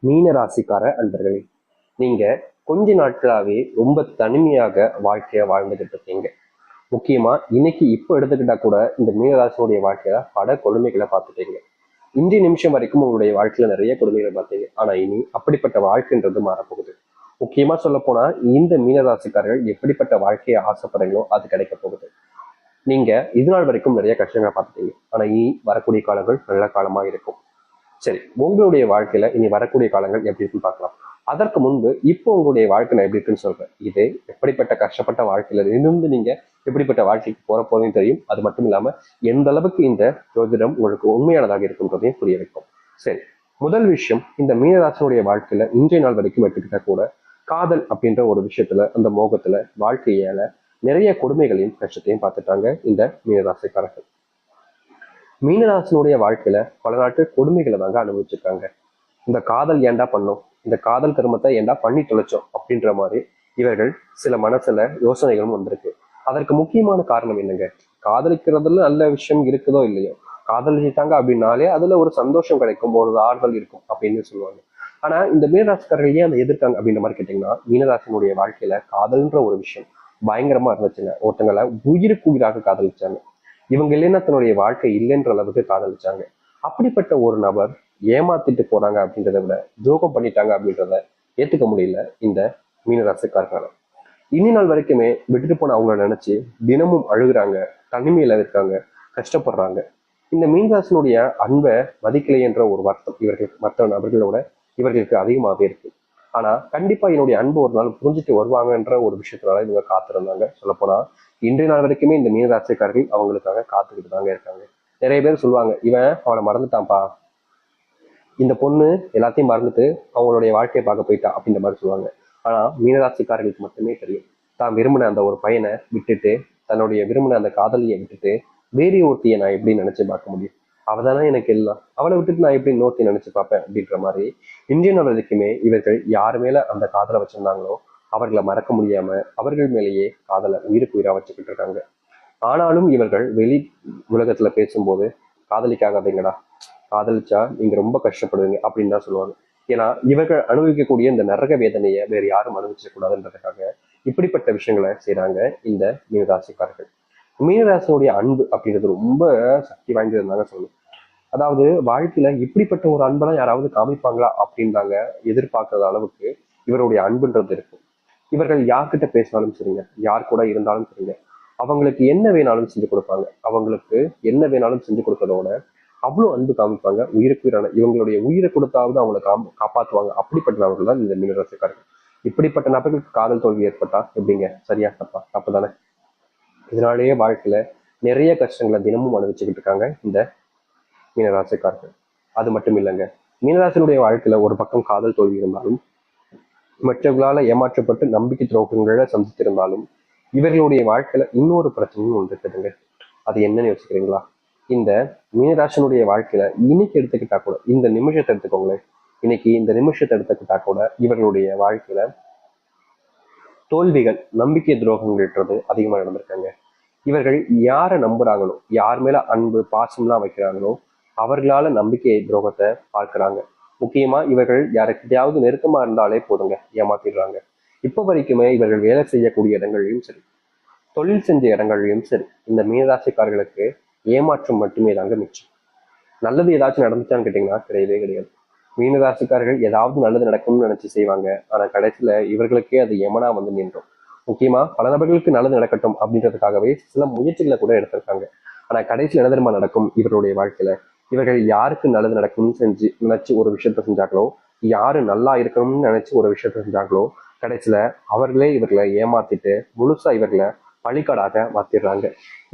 மீன ராசிக்கார அன்பர்களே, நீங்க கொஞ்ச நாட்களாவே ரொம்ப தனிமையாக வாழ்க்கைய வாழ்ந்துகிட்டு இருக்கீங்க. முக்கியமா இன்னைக்கு இப்ப எடுத்துக்கிட்டா கூட இந்த மீனராசினுடைய வாழ்க்கையில பல கொடுமைகளை பார்த்துட்டீங்க. இன்றைய நிமிஷம் வரைக்கும் உங்களுடைய வாழ்க்கையில நிறைய கொடுமைகளை பார்த்தீங்க. ஆனா இனி அப்படிப்பட்ட வாழ்க்கைன்றது மாறப்போகுது. முக்கியமா சொல்ல போனா இந்த மீனராசிக்காரர்கள் எப்படிப்பட்ட வாழ்க்கையை ஆசைப்படுறீங்களோ அது கிடைக்க போகுது. நீங்க இது நாள் வரைக்கும் நிறைய கஷ்டங்களை பார்த்துட்டீங்க. ஆனா இனி வரக்கூடிய காலங்கள் நல்ல காலமா இருக்கும். சரி, உங்களுடைய வாழ்க்கையில இனி வரக்கூடிய காலங்கள் எப்படி இருக்குன்னு பார்க்கலாம். அதற்கு முன்பு இப்போ உங்களுடைய வாழ்க்கை நான் எப்படி இருக்குன்னு சொல்றேன். இது எப்படிப்பட்ட கஷ்டப்பட்ட வாழ்க்கையில இருந்து நீங்க எப்படிப்பட்ட வாழ்க்கைக்கு போற போதையும் தெரியும். அது மட்டும் இல்லாம எந்த அளவுக்கு இந்த ஜோதிடம் உங்களுக்கு உண்மையானதாக இருக்குன்றதையும் புரிய வைக்கும். சரி, முதல் விஷயம், இந்த மீனராசினுடைய வாழ்க்கையில இன்றைய நாள் வரைக்கும் எடுத்துக்கிட்டா கூட காதல் அப்படின்ற ஒரு விஷயத்துல, அந்த மோகத்துல வாழ்க்கையால நிறைய கொடுமைகளையும் கஷ்டத்தையும் பார்த்துட்டாங்க இந்த மீனராசிக்காரர்கள். மீனராசினுடைய வாழ்க்கையில பல நாட்டு கொடுமைகளை தாங்க அனுபவிச்சிருக்காங்க. இந்த காதல் ஏண்டா பண்ணோம், இந்த காதல் கருமத்தை ஏண்டா பண்ணி தொலைச்சோம் அப்படின்ற மாதிரி இவர்கள் சில மனசுல யோசனைகளும் வந்திருக்கு. அதற்கு முக்கியமான காரணம் என்னங்க, காதலிக்கிறதுல நல்ல விஷயம் இருக்குதோ இல்லையோ, காதலிச்சிட்டாங்க அப்படின்னாலே அதுல ஒரு சந்தோஷம் கிடைக்கும், ஒரு ஆறுதல் இருக்கும் அப்படின்னு சொல்லுவாங்க. ஆனா இந்த மீனராசிக்காரர்கள் ஏன் அதை எதிர்க்காங்க அப்படின்ற மாதிரி கேட்டீங்கன்னா, மீனராசினுடைய வாழ்க்கையில காதல்ன்ற ஒரு விஷயம் பயங்கரமா இருந்துச்சுங்க. ஒருத்தங்களை உயிருக்கு உயிராக காதலிச்சாங்க. இவங்க இல்லைன்னா தன்னுடைய வாழ்க்கை இல்லைன்ற அளவுக்கு காதலிச்சாங்க. அப்படிப்பட்ட ஒரு நபர் ஏமாத்திட்டு போறாங்க அப்படின்றத விட துரோகம் பண்ணிட்டாங்க அப்படின்றத ஏத்துக்க முடியல இந்த மீனராசிக்காரர்களால. இனி நாள் வரைக்குமே விட்டுட்டு போன அவங்கள நினைச்சு தினமும் அழுகுறாங்க, தனிமையில இருக்காங்க, கஷ்டப்படுறாங்க. இந்த மீனராசினுடைய அன்பை மதிக்கலை என்ற ஒரு வருத்தம் இவர்களுக்கு மற்ற நபர்களோட இவர்களுக்கு அதிகமாகவே இருக்கு. ஆனா கண்டிப்பா என்னுடைய அன்பு ஒரு நாள் புரிஞ்சுட்டு வருவாங்கன்ற ஒரு விஷயத்தினால இவங்க காத்திருந்தாங்க. சொல்லப்போனா இன்றைய நாள் வரைக்குமே இந்த மீனராசிக்காரர்கள் அவங்களுக்காக காத்துக்கிட்டு தாங்க இருக்காங்க. நிறைய பேர் சொல்லுவாங்க, இவன் அவனை மறந்துட்டான்ப்பா, இந்த பொண்ணு எல்லாத்தையும் மறந்துட்டு அவங்களுடைய வாழ்க்கையை பார்க்க போயிட்டா அப்படின்ற மாதிரி சொல்லுவாங்க. ஆனா மீனராசிக்காரர்களுக்கு மட்டுமே தெரியும், தான் விரும்பின அந்த ஒரு பையனை விட்டுட்டு, தன்னுடைய விரும்பின அந்த காதலியை விட்டுட்டு வேறு ஒருத்தியை நான் எப்படி நினைச்சு பார்க்க முடியும், அவதானே எனக்கு எல்லாம், அவளை விட்டுட்டு நான் எப்படி இன்னொருத்தி நினைச்சு பார்ப்பேன் அப்படின்ற மாதிரி இந்திய நாள் வரைக்குமே இவர்கள் யார் மேல அந்த காதலை வச்சிருந்தாங்களோ அவர்களை மறக்க முடியாம அவர்கள் மேலேயே காதலை உயிருக்கு உயிரா வச்சுக்கிட்டு இருக்காங்க. ஆனாலும் இவர்கள் வெளி உலகத்துல பேசும்போது காதலிக்காதீங்கடா, காதலிச்சா நீங்க ரொம்ப கஷ்டப்படுவீங்க அப்படின்னு தான் சொல்லுவாங்க. ஏன்னா இவர்கள் அனுபவிக்கக்கூடிய இந்த நரக வேதனையை வேறு யாரும் அனுபவிச்சிடக்கூடாதுன்றதுக்காக இப்படிப்பட்ட விஷயங்களை செய்யறாங்க இந்த மீனராசிக்காரர்கள். மீனராசினுடைய அன்பு அப்படின்றது ரொம்ப சக்தி வாய்ந்ததுனால சொல்லணும். அதாவது வாழ்க்கையில இப்படிப்பட்ட ஒரு அன்பெல்லாம் யாராவது காமிப்பாங்களா அப்படின்றாங்க எதிர்பார்க்காத அளவுக்கு இவருடைய அன்புன்றது இருக்கும். இவர்கள் யார்கிட்ட பேசினாலும் சரிங்க, யார் கூட இருந்தாலும் சரிங்க, அவங்களுக்கு என்ன வேணாலும் செஞ்சு கொடுப்பாங்க. அவங்களுக்கு என்ன வேணாலும் செஞ்சு கொடுக்கறதோட அவ்வளவு அன்பு காமிப்பாங்க. உயிருக்கு உயிரான இவங்களுடைய உயிரை கொடுத்தாவது அவங்களை காப்பாற்றுவாங்க. அப்படிப்பட்ட நபர்கள் தான் இந்த மீனராசிக்காரர்கள். இப்படிப்பட்ட நபர்களுக்கு காதல் தோல்வி ஏற்பட்டா எப்படிங்க, சரியா தப்பா? தப்பு தானே. இதனாலேயே வாழ்க்கையில நிறைய கஷ்டங்களை தினமும் அனுபவிச்சுக்கிட்டு இருக்காங்க இந்த மீனராசிக்காரர்கள். அது மட்டும் இல்லைங்க, மீனராசினுடைய வாழ்க்கையில ஒரு பக்கம் காதல் தோல்வி இருந்தாலும், மற்றவர்களால ஏமாற்றப்பட்டு நம்பிக்கை துரோகங்களை சந்தித்திருந்தாலும், இவர்களுடைய வாழ்க்கையில இன்னொரு பிரச்சனையும் ஒன்று இருக்குதுங்க. அது என்னன்னு யோசிக்கிறீங்களா? இந்த மீனராசனுடைய வாழ்க்கையில இன்னைக்கு எடுத்துக்கிட்டா கூட, இந்த நிமிஷத்தை எடுத்துக்கோங்களேன், இன்னைக்கு இந்த நிமிஷத்தை எடுத்துக்கிட்டா கூட இவர்களுடைய வாழ்க்கையில தோல்விகள், நம்பிக்கை துரோகங்கள்ன்றது அதிகமா நடந்திருக்காங்க. இவர்கள் யாரை நம்புறாங்களோ, யார் மேல அன்பு பாசம்லாம் வைக்கிறாங்களோ அவர்களால நம்பிக்கை துரோகத்தை பார்க்கிறாங்க. முக்கியமா இவர்கள் யாருக்கிட்டையாவது நெருக்கமா இருந்தாலே போதுங்க ஏமாத்திடுறாங்க. இப்போ வரைக்குமே இவர்கள் வேலை செய்யக்கூடிய இடங்கள்லையும் சரி, தொழில் செஞ்ச இடங்கள்லையும் சரி, இந்த மீனராசிக்காரர்களுக்கு ஏமாற்றம் மட்டுமே தாங்க மிச்சம். நல்லது ஏதாச்சும் நடந்துச்சான்னு கேட்டீங்கன்னா கிடையவே கிடையாது. மீனராசிக்காரர்கள் ஏதாவது நல்லது நடக்கும்னு நினைச்சு செய்வாங்க. ஆனா கடைசியில இவர்களுக்கே அது எமனா வந்து நின்றோம். முக்கியமா பல நபர்களுக்கு நல்லது நடக்கட்டும் அப்படின்றதுக்காகவே சில முயற்சிகளை கூட எடுத்திருக்காங்க. ஆனா கடைசியில் என்ன தெரியுமா நடக்கும் இவருடைய வாழ்க்கையில? இவர்கள் யாருக்கு நல்லது நடக்கும்னு செஞ்சு நினைச்சு ஒரு விஷயத்த செஞ்சாங்களோ, யாரு நல்லா இருக்கணும்னு நினைச்சு ஒரு விஷயத்த செஞ்சாங்களோ, கடைசியில அவர்களே இவர்களை ஏமாத்திட்டு முழுசா இவர்களை பழிக்காடாக மாத்திடுறாங்க.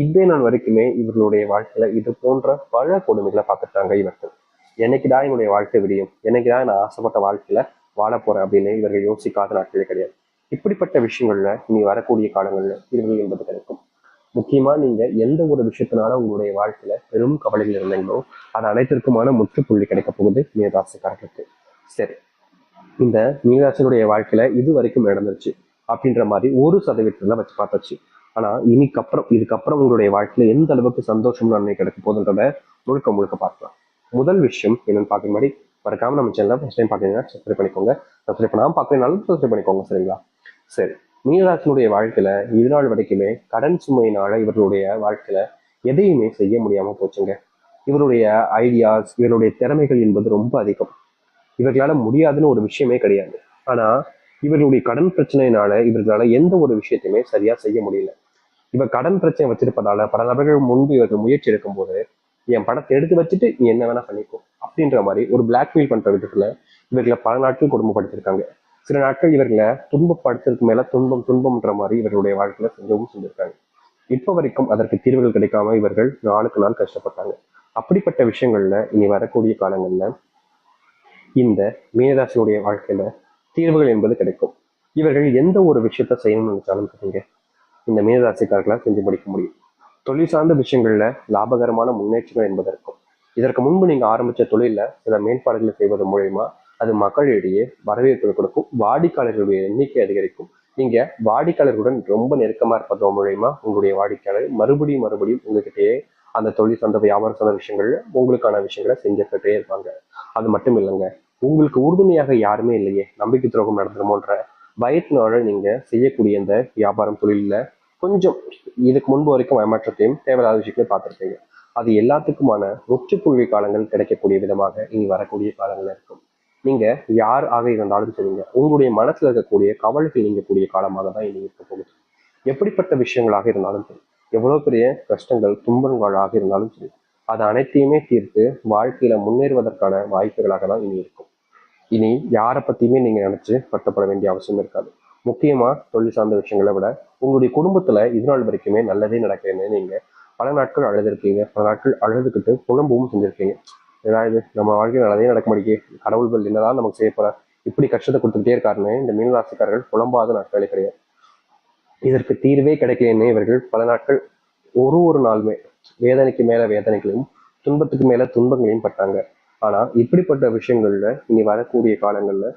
இதே நாள் வரைக்குமே இவர்களுடைய வாழ்க்கையில இது போன்ற பல கொடுமைகளை பார்த்துட்டாங்க இவர்கள். என்னைக்குதான் என்னுடைய வாழ்க்கை விடியும், என்னைக்குதான் நான் ஆசைப்பட்ட வாழ்க்கையில வாழ போறேன் அப்படின்னு இவர்கள் யோசிக்காத நாட்களே கிடையாது. இப்படிப்பட்ட விஷயங்கள்ல இனி வரக்கூடிய காலங்கள்ல தீர்வு என்பது கிடைக்கும். முக்கியமா நீங்க எந்த ஒரு விஷயத்தினால உங்களுடைய வாழ்க்கையில பெரும் கவலைகள் இருந்தீங்களோ அது அனைத்திற்குமான முற்றுப்புள்ளி கிடைக்க போகுது மீனராசிக்காரர்களுக்கு. சரி, இந்த மீனராசினுடைய வாழ்க்கையில இது வரைக்கும் நடந்துருச்சு அப்படின்ற மாதிரி 1% வச்சு பார்த்தாச்சு. ஆனா இதுக்கப்புறம் உங்களுடைய வாழ்க்கையில எந்த அளவுக்கு சந்தோஷம் நன்மை கிடைக்க போகுதுன்றத முழுக்க முழுக்க பார்க்கலாம். முதல் விஷயம் என்னன்னு பார்க்க முன்னாடி மறக்காம நம்ம சேனலை ஃபர்ஸ்ட் டைம் பார்த்தீங்கன்னா சப்ஸ்கிரைப் பண்ணிக்கோங்க. சப்ஸ்கிரைப் பண்ணாமல் பார்க்கறதுனாலும் சப்ஸ்கிரைப் பண்ணிக்கோங்க. சரிங்களா? சரி, மீனராசினுடைய வாழ்க்கையில இது நாள் வரைக்குமே கடன் சுமையினால இவர்களுடைய வாழ்க்கையில எதையுமே செய்ய முடியாம போச்சுங்க. இவருடைய ஐடியாஸ், இவருடைய திறமைகள் என்பது ரொம்ப அதிகம். இவர்களால முடியாதுன்னு ஒரு விஷயமே கிடையாது. ஆனா இவர்களுடைய கடன் பிரச்சனையினால இவர்களால எந்த ஒரு விஷயத்தையுமே சரியா செய்ய முடியல. இவர் கடன் பிரச்சனை வச்சிருப்பதால பல நபர்கள் முன்பு இவர்கள் முயற்சி எடுக்கும் போது, என் பணத்தை எடுத்து வச்சுட்டு நீ என்ன வேணா பண்ணிக்கோ அப்படின்ற மாதிரி ஒரு பிளாக்மெயில் பண்ற விதத்துல இவர்களை பல நாட்கள் கொடுமைப்படுத்திருக்காங்க. சில நாட்கள் இவர்களை துன்பப்படுத்துறதுக்கு மேல துன்பம் துன்பம்ன்ற மாதிரி இவர்களுடைய வாழ்க்கையில செஞ்சவும் செஞ்சிருக்காங்க. இப்ப வரைக்கும் அதற்கு தீர்வுகள் கிடைக்காம இவர்கள் நாளுக்கு நாள் கஷ்டப்பட்டாங்க. அப்படிப்பட்ட விஷயங்கள்ல இனி வரக்கூடிய காலங்கள்ல இந்த மீனராசியுடைய வாழ்க்கையில தீர்வுகள் என்பது கிடைக்கும். இவர்கள் எந்த ஒரு விஷயத்த செய்யணும்னு நினைச்சாலும் சரிங்க, இந்த மீனராசிக்காரர்களால் செஞ்சு முடிக்க முடியும். தொழில் சார்ந்த விஷயங்கள்ல லாபகரமான முன்னேற்றங்கள் என்பது இருக்கும். இதற்கு முன்பு நீங்க ஆரம்பிச்ச தொழில சில மேம்பாடுகளை செய்வது மூலயமா அது மக்களிடையே வரவேற்பு கொடுக்கும், வாடிக்கையாளர்களுடைய எண்ணிக்கை அதிகரிக்கும். நீங்க வாடிக்கையாளர்களுடன் ரொம்ப நெருக்கமா இருப்பது மூலயமா உங்களுடைய வாடிக்கையாளர் மறுபடியும் மறுபடியும் உங்ககிட்டயே அந்த தொழில் சார்ந்த வியாபாரம் சார்ந்த விஷயங்கள்ல உங்களுக்கான விஷயங்களை செஞ்சுக்கிட்டே இருப்பாங்க. அது மட்டும் இல்லைங்க, உங்களுக்கு உறுதுணையாக யாருமே இல்லையே, நம்பிக்கை துரோகம் நடந்துருமோன்ற பயத்தினால நீங்க செய்யக்கூடிய இந்த வியாபாரம் தொழில கொஞ்சம் இதுக்கு முன்பு வரைக்கும் ஏமாற்றத்தையும் தேவையில்லாத விஷயங்களையும் பார்த்துருப்பீங்க. அது எல்லாத்துக்குமான முற்றுப்புள்ளி காலங்கள் கிடைக்கக்கூடிய விதமாக இனி வரக்கூடிய காலங்கள் இருக்கும். நீங்க யார் ஆக இருந்தாலும் சரிங்க, உங்களுடைய மனசுல இருக்கக்கூடிய கவலைகள் நீங்கக்கூடிய காலமாக தான் இனி இருக்க போகுது. எப்படிப்பட்ட விஷயங்களாக இருந்தாலும் சரி, எவ்வளவு பெரிய கஷ்டங்கள் துன்பங்களாக இருந்தாலும் சரி, அது அனைத்தையுமே தீர்த்து வாழ்க்கையில முன்னேறுவதற்கான வாய்ப்புகளாக தான் இனி இருக்கும். இனி யாரை பத்தியுமே நீங்க நினைச்சு கஷ்டப்பட வேண்டிய அவசியம் இருக்காது. முக்கியமா தொழில் சார்ந்த விஷயங்களை விட உங்களுடைய குடும்பத்துல இது நாள் வரைக்குமே நல்லதே நடக்கிறேன்னு நீங்க பல நாட்கள் அழுதுருக்கீங்க, பல நாட்கள் அழுதுகிட்டு புலம்பவும் செஞ்சிருக்கீங்க. ஏதாவது நம்ம வாழ்க்கையில் நல்லதே நடக்க மாட்டேங்குது, கடவுள்கள் என்னதான் நமக்கு செய்ய போற, இப்படி கஷ்டத்தை கொடுத்துக்கிட்டே இருக்காருன்னு இந்த மீனராசிக்காரர்கள் புலம்பாத நாட்களே கிடையாது. இதற்கு தீர்வே கிடைக்கலன்னு இவர்கள் பல நாட்கள் ஒரு ஒரு நாளுமே வேதனைக்கு மேல வேதனைகளையும் துன்பத்துக்கு மேல துன்பங்களையும் பட்டாங்க. ஆனா இப்படிப்பட்ட விஷயங்கள்ல இனி வரக்கூடிய காலங்கள்ல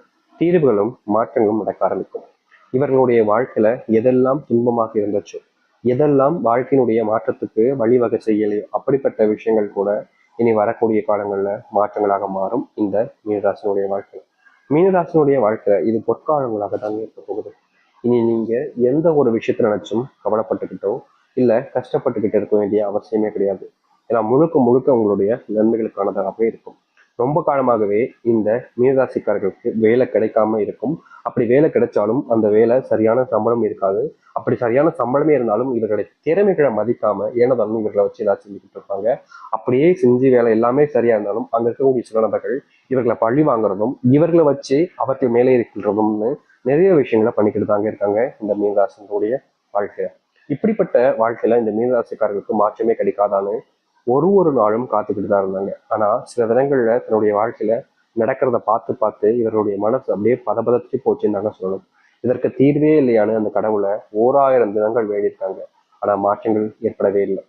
தீர்வுகளும் மாற்றங்களும் நடக்க ஆரம்பிக்கும். இவர்களுடைய வாழ்க்கையில எதெல்லாம் துன்பமாக இருந்துச்சோ, எதெல்லாம் வாழ்க்கையினுடைய மாற்றத்துக்கு வழிவகை செய்யலையோ அப்படிப்பட்ட விஷயங்கள் கூட இனி வரக்கூடிய காலங்கள்ல மாற்றங்களாக மாறும் இந்த மீனராசினுடைய வாழ்க்கை. மீனராசினுடைய வாழ்க்கை இது பொற்காலங்களாக தான் இருக்க போகுது. இனி நீங்க எந்த ஒரு விஷயத்த நினைச்சும் கவலைப்பட்டுக்கிட்டோ இல்ல கஷ்டப்பட்டுக்கிட்டு இருக்க வேண்டிய அவசியமே கிடையாது. ஏன்னா முழுக்க முழுக்க உங்களுடைய நன்மைகளுக்கானதாகவே இருக்கும். ரொம்ப காலமாகவே இந்த மீனராசிக்காரர்களுக்கு வேலை கிடைக்காம இருக்கும். அப்படி வேலை கிடைச்சாலும் அந்த வேலை சரியான சம்பளம் இருக்காது. அப்படி சரியான சம்பளமே இருந்தாலும் இவர்களுடைய திறமைகளை மதிக்காம ஏனதாலும் இவர்களை வச்சு ஏதாவது செஞ்சுக்கிட்டு இருப்பாங்க. அப்படியே செஞ்சு வேலை எல்லாமே சரியா இருந்தாலும் அங்க இருக்கக்கூடிய சில நபர்கள் இவர்களை பழி வாங்குறதும் இவர்களை வச்சு அவர்கள் மேலே இருக்கின்றதும்னு நிறைய விஷயங்களை பண்ணிக்கிட்டு தாங்க இருக்காங்க இந்த மீனராசினுடைய வாழ்க்கைய. இப்படிப்பட்ட வாழ்க்கையில இந்த மீனராசிக்காரர்களுக்கு மாற்றமே கிடைக்காதான்னு ஒரு ஒரு நாளும் காத்துக்கிட்டு தான் இருந்தாங்க. ஆனா சில தினங்கள்ல தன்னுடைய வாழ்க்கையில நடக்கிறத பார்த்து பார்த்து இவருடைய மனசு அப்படியே பதபதச்சு போச்சுன்னு தாங்க சொல்லணும். இதற்கு தீர்வே இல்லையான்னு அந்த கடவுளை 1000 தினங்கள் வேண்டியிருக்காங்க. ஆனா மாற்றங்கள் ஏற்படவே இல்லை.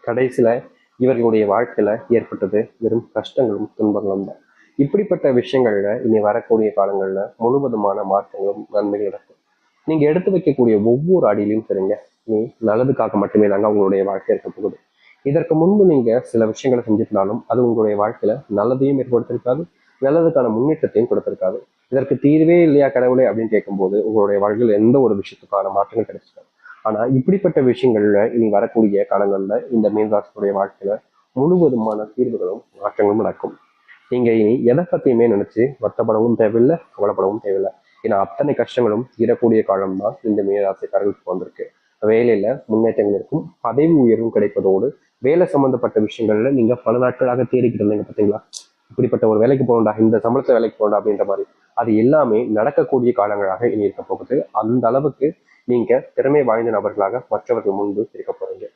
கடைசியில இவர்களுடைய வாழ்க்கையில ஏற்பட்டது வெறும் கஷ்டங்களும் துன்பங்களும் தான். இப்படிப்பட்ட விஷயங்கள்ல இனி வரக்கூடிய காலங்கள்ல முழுவதுமான மாற்றங்களும் நன்மைகள் நடக்கும். நீங்க எடுத்து வைக்கக்கூடிய ஒவ்வொரு அடியிலையும் சரிங்க, நீ நல்லதுக்காக மட்டுமே தாங்க உங்களுடைய வாழ்க்கை இருக்க போகுது. இதற்கு முன்பு நீங்க சில விஷயங்களை செஞ்சிருந்தாலும் அது உங்களுடைய வாழ்க்கையில நல்லதையும் ஏற்படுத்திருக்காது, நல்லதுக்கான முன்னேற்றத்தையும் கொடுத்திருக்காது. இதற்கு தீர்வே இல்லையா கடவுளே அப்படின்னு கேட்கும்போது உங்களுடைய வாழ்க்கையில் எந்த ஒரு விஷயத்துக்கான மாற்றங்கள் கிடைச்சிருக்காது. ஆனா இப்படிப்பட்ட விஷயங்கள்ல இனி வரக்கூடிய காலங்கள்ல இந்த மீனராசினுடைய வாழ்க்கையில முழுவதுமான தீர்வுகளும் மாற்றங்களும் நடக்கும். நீங்க இனி எதை பத்தியுமே நினைச்சு வருத்தப்படவும் தேவையில்லை, கவலைப்படவும் தேவையில்லை. ஏன்னா அத்தனை கஷ்டங்களும் தீரக்கூடிய காலம் தான் இந்த மீனராசிக்காரர்களுக்கு வந்திருக்கு. வேலையில முன்னேற்றங்கள் இருக்கும், பதவி உயர்வும் கிடைப்பதோடு வேலை சம்பந்தப்பட்ட விஷயங்கள்ல நீங்க பல நாட்களாக தேடிக்கிட்டு இருந்தீங்க பார்த்தீங்களா, இப்படிப்பட்ட ஒரு வேலைக்கு போகணும்டா, இந்த சம்பளத்தை வேலைக்கு போகணும்டா அப்படின்ற மாதிரி அது எல்லாமே நடக்கக்கூடிய காலங்களாக இனி இருக்க போகுது. அந்த அளவுக்கு நீங்க திறமை வாய்ந்த நபர்களாக மற்றவர்கள் முன்பு இருக்க போறீங்க.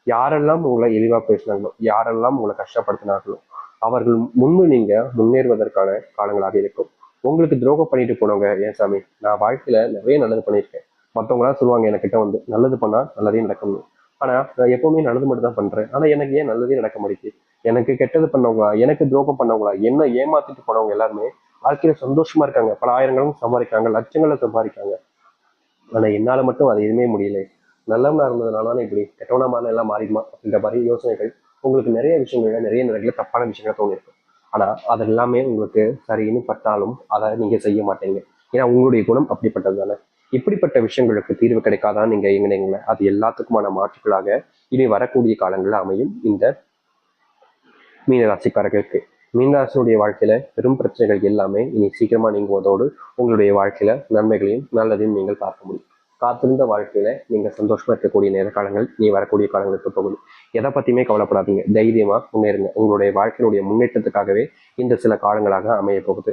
யாரெல்லாம் உங்களை இழிவா பேசினாங்களோ, யாரெல்லாம் உங்களை கஷ்டப்படுத்தினார்களோ அவர்கள் முன்பு நீங்க முன்னேறுவதற்கான காலங்களாக இருக்கும். உங்களுக்கு துரோகம் பண்ணிட்டு போனவங்க, ஏன் சாமி நான் வாழ்க்கையில நிறைய நல்லது பண்ணியிருக்கேன், மற்றவங்களாம் சொல்லுவாங்க என்கிட்ட வந்து நல்லது பண்ணா நல்லதே நடக்கணும், ஆனா நான் எப்பவுமே நல்லது மட்டும் தான் பண்றேன், ஆனா எனக்கு ஏன் நல்லதே நடக்க மாட்டேங்குது, எனக்கு கெட்டது பண்ணவங்களா, எனக்கு துரோகம் பண்ணவங்களா, என்ன ஏமாத்திட்டு போனவங்க எல்லாருமே வாழ்க்கையில சந்தோஷமா இருக்காங்க, பல ஆயிரங்களும் சம்பாதிக்காங்க, லட்சங்களை சம்பாதிக்காங்க, ஆனா என்னால மட்டும் அது எதுவுமே முடியல, நல்லவனா இருந்ததுனால இப்படி கெட்டவனா மாறின எல்லாம் மாறிடுமா அப்படின்ற மாதிரி யோசனைகள் உங்களுக்கு நிறைய விஷயங்கள்ல நிறைய நேரங்களில் தப்பான விஷயங்கள தோணிருக்கும். ஆனா அது எல்லாமே உங்களுக்கு சரின்னு பட்டாலும் அதை நீங்க செய்ய மாட்டீங்க. ஏன்னா உங்களுடைய குணம் அப்படிப்பட்டது தானே. இப்படிப்பட்ட விஷயங்களுக்கு தீர்வு கிடைக்காதான் நீங்க எங்கினீங்களே, அது எல்லாத்துக்குமான மாற்றுகளாக இனி வரக்கூடிய காலங்களில் அமையும் இந்த மீனராசிக்காரர்களுக்கு. மீனராசினுடைய வாழ்க்கையில பெரும் பிரச்சனைகள் எல்லாமே இனி சீக்கிரமா நீங்குவதோடு உங்களுடைய வாழ்க்கையில நன்மைகளையும் நல்லதையும் நீங்கள் பார்க்க முடியும். காத்திருந்த வாழ்க்கையில நீங்க சந்தோஷமா இருக்கக்கூடிய நேர காலங்கள் நீ வரக்கூடிய காலங்களுக்கு போகுது. எதை பத்தியுமே கவலைப்படாதீங்க, தைரியமா முன்னேறுங்க. உங்களுடைய வாழ்க்கையினுடைய முன்னேற்றத்துக்காகவே இந்த சில காலங்களாக அமைய போகுது.